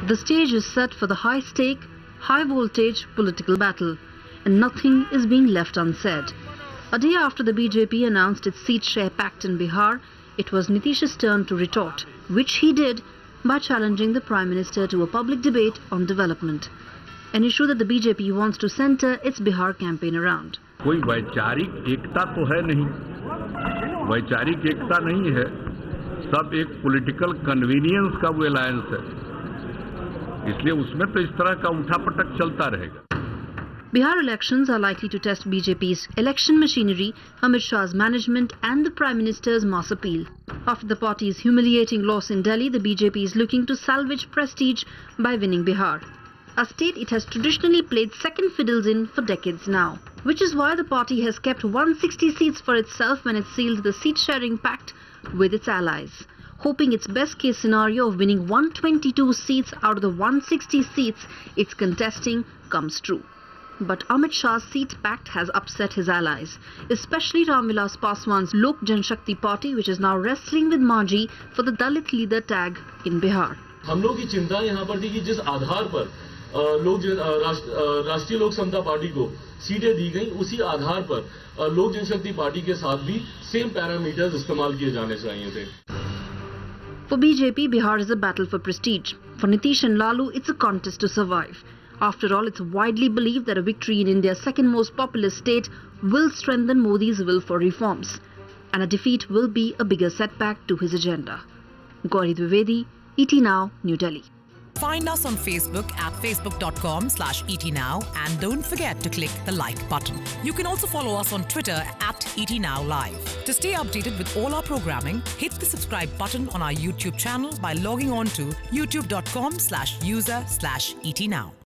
The stage is set for the high-stake, high-voltage political battle, and nothing is being left unsaid. A day after the BJP announced its seat share pact in Bihar, it was Nitish's turn to retort, which he did by challenging the Prime Minister to a public debate on development, an issue that the BJP wants to center its Bihar campaign around. कोई वैचारिक एकता तो है नहीं, वैचारिक एकता नहीं है, सब एक पॉलिटिकल कन्वीनियंस का वो अलायंस है, इसलिए उसमें तो इस तरह का उठापटक चलता रहेगा. Bihar elections are likely to test BJP's election machinery, Amit Shah's management and the Prime Minister's mass appeal. After the party's humiliating loss in Delhi, the BJP is looking to salvage prestige by winning Bihar, a state it has traditionally played second fiddles in for decades now. Which is why the party has kept 160 seats for itself when it sealed the seat-sharing pact with its allies, hoping its best-case scenario of winning 122 seats out of the 160 seats it's contesting comes true. But Amit Shah's seat pact has upset his allies, especially Ramvilas Paswan's Lok Janshakti party, which is now wrestling with Manjhi for the Dalit leader tag in Bihar. हम लोग की चिंता यहाँ पर थी कि जिस आधार पर राष्ट्रीय लोक समता पार्टी को सीटें दी गई, उसी आधार पर लोक जनशक्ति पार्टी के साथ भी सेम पैरामीटर्स इस्तेमाल किए जाने चाहिए थे. For BJP, Bihar is a battle for prestige. For Nitish and Lalu, it's a contest to survive. After all, it's widely believed that a victory in India's second most populous state will strengthen Modi's will for reforms, and a defeat will be a bigger setback to his agenda. Gauri Dwivedi, ET Now, New Delhi. Find us on Facebook at facebook.com/ETNow and don't forget to click the like button. You can also follow us on Twitter at ETNowLive. To stay updated with all our programming, hit the subscribe button on our YouTube channel by logging on to youtube.com/user/ETNow.